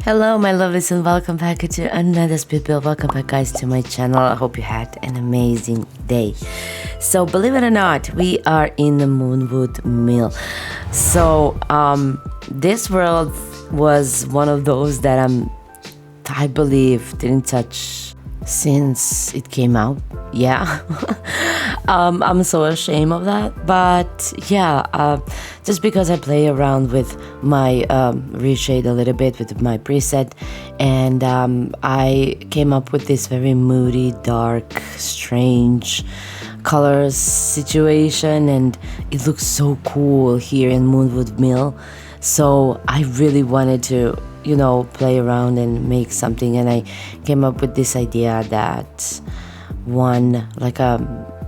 Hello my lovelies and welcome back to another speed build. Welcome back guys to my channel. I hope you had an amazing day. So believe it or not, we are in the Moonwood Mill. So this world was one of those that I believe didn't touch since it came out. Yeah. I'm so ashamed of that, but yeah, just because I play around with my reshade a little bit with my preset, and I came up with this very moody, dark, strange colors situation, and it looks so cool here in Moonwood Mill. So I really wanted to, you know, play around and make something, and I came up with this idea that one, like a,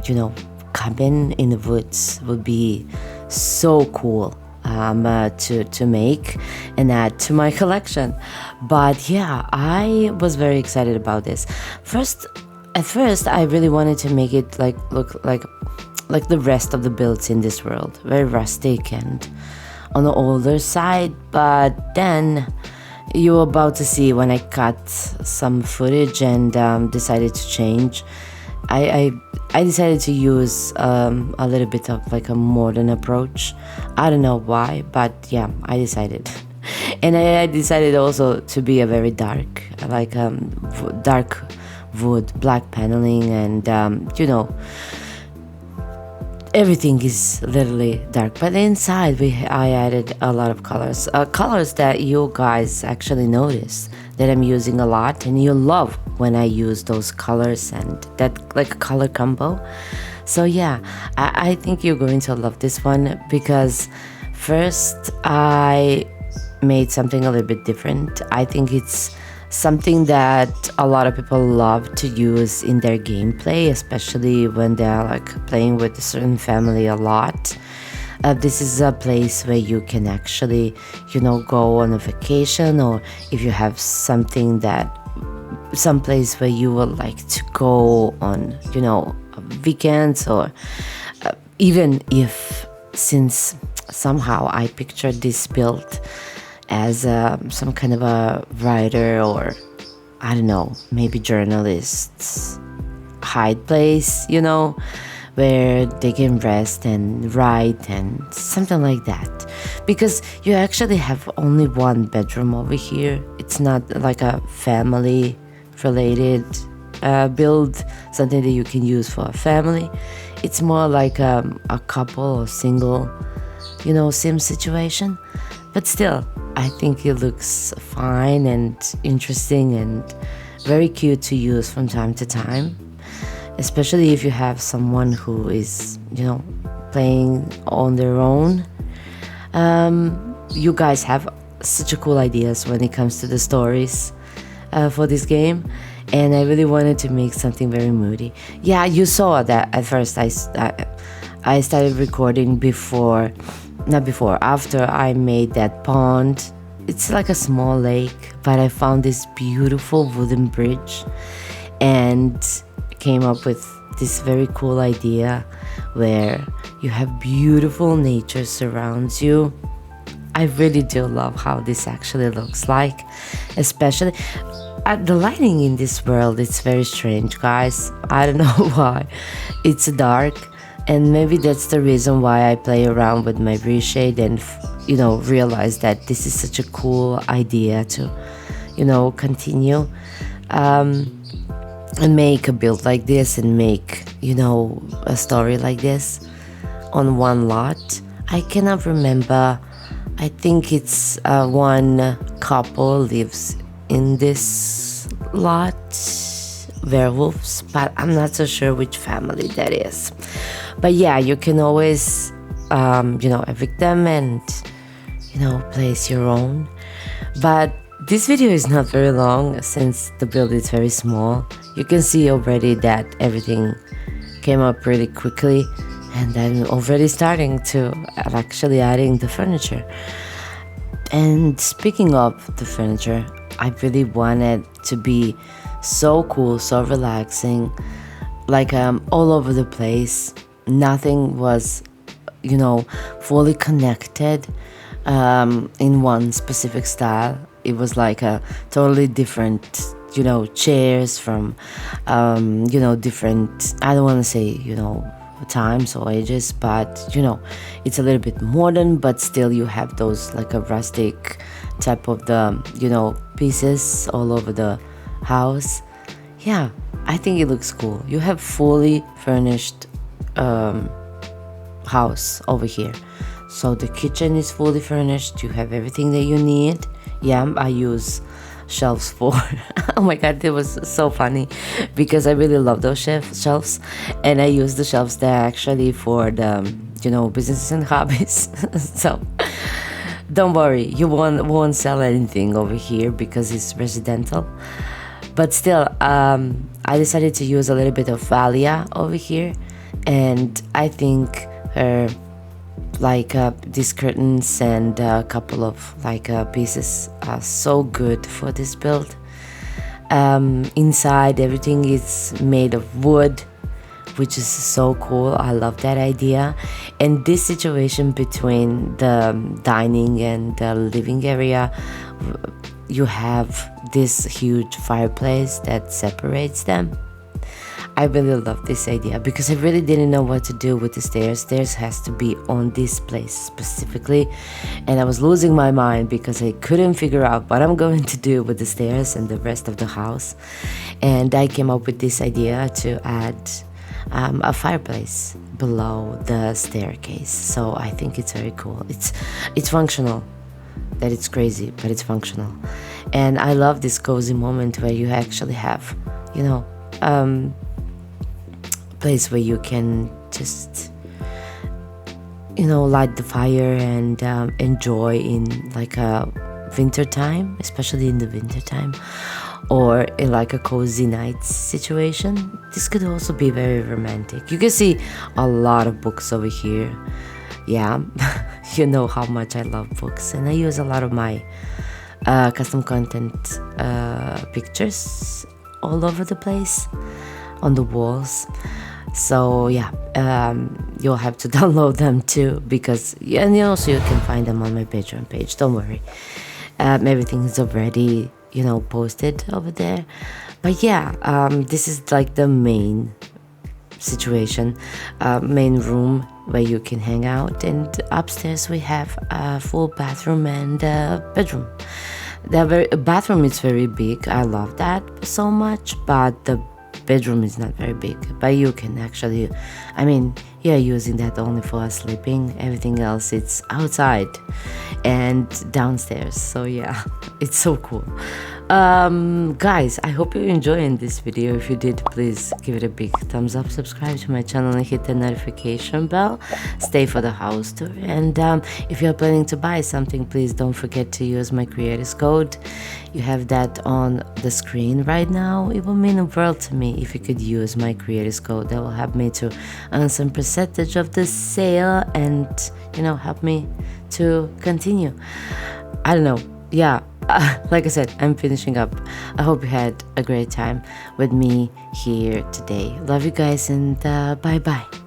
you know, cabin in the woods would be so cool to make and add to my collection. But yeah, I was very excited about this. At first I really wanted to make it look like the rest of the builds in this world, very rustic and on the older side. But then you're about to see when I cut some footage and decided to change. I decided to use a little bit of like a modern approach. I don't know why, but yeah, I decided. And I decided also to be a very dark, like dark wood, black paneling, and you know, everything is literally dark. But inside I added a lot of colors, colors that you guys actually notice that I'm using a lot, and you love when I use those colors and that like color combo. So yeah, I think you're going to love this one, because first I made something a little bit different. I think it's something that a lot of people love to use in their gameplay, especially when they're like playing with a certain family a lot. This is a place where you can actually, you know, go on a vacation, or if you have something that, some place where you would like to go on, you know, weekends, or even if, since somehow I pictured this build as some kind of a writer, or I don't know, maybe journalists hide place, you know, where they can rest and write and something like that. Because you actually have only one bedroom over here. It's not like a family related build, something that you can use for a family. It's more like a couple or single, you know, sim situation. But still, I think it looks fine and interesting and very cute to use from time to time, especially if you have someone who is, you know, playing on their own. You guys have such a cool ideas when it comes to the stories for this game, and I really wanted to make something very moody. Yeah, you saw that at first I started recording after I made that pond. It's like a small lake, but I found this beautiful wooden bridge and came up with this very cool idea where you have beautiful nature surrounds you. I really do love how this actually looks like, especially the lighting in this world. It's very strange, guys. I don't know why it's dark, and maybe that's the reason why I play around with my reshade and, you know, realize that this is such a cool idea to, you know, continue and make a build like this and make, you know, a story like this on one lot. I cannot remember. I think it's one couple lives in this lot, werewolves, but I'm not so sure which family that is. But yeah, you can always, you know, evict them and, you know, place your own. But this video is not very long since the build is very small. You can see already that everything came up really quickly, and I'm already starting to actually adding the furniture. And speaking of the furniture, I really wanted to be so cool, so relaxing, like all over the place. Nothing was, you know, fully connected in one specific style. it was like a totally different, chairs from, different, I don't want to say, times or ages, but it's a little bit modern, but still you have those like a rustic type of the pieces all over the house. Yeah, I think it looks cool. You have fully furnished house over here. So the kitchen is fully furnished. You have everything that you need. Yeah, I use shelves for oh my god, it was so funny because I really love those shelves, and I use the shelves there actually for the businesses and hobbies. So don't worry, you won't sell anything over here because it's residential. But still, I decided to use a little bit of Valia over here, and I think her these curtains and a couple of pieces are so good for this build. Inside everything is made of wood, which is so cool. I love that idea. And this situation between the dining and the living area, you have this huge fireplace that separates them. I really love this idea because I really didn't know what to do with the stairs. Stairs has to be on this place specifically, and I was losing my mind because I couldn't figure out what I'm going to do with the stairs and the rest of the house. And I came up with this idea to add a fireplace below the staircase. So I think it's very cool. It's functional. That it's crazy, but it's functional. And I love this cozy moment where you actually have, place where you can just light the fire and enjoy in like a winter time, especially in the winter time, or in like a cozy night situation. This could also be very romantic. You can see a lot of books over here. Yeah, you know how much I love books, and I use a lot of my custom content pictures all over the place on the walls. So yeah, you'll have to download them too, because and also you can find them on my Patreon page. Don't worry, everything is already posted over there. But yeah, this is like the main situation, main room where you can hang out, and upstairs we have a full bathroom and bedroom. The bathroom is very big. I love that so much, but the bedroom is not very big. But you can actually, you're using that only for sleeping. Everything else it's outside and downstairs. So yeah, it's so cool. Guys, I hope you're enjoying this video. If you did, please give it a big thumbs up, subscribe to my channel, and hit the notification bell. Stay for the house tour, and if you're planning to buy something, please don't forget to use my creators code. You have that on the screen right now. It will mean a world to me if you could use my creators code. That will help me to earn some percentage of the sale and help me to continue. I don't know, yeah. Like I said, I'm finishing up. I hope you had a great time with me here today. Love you guys, and bye bye.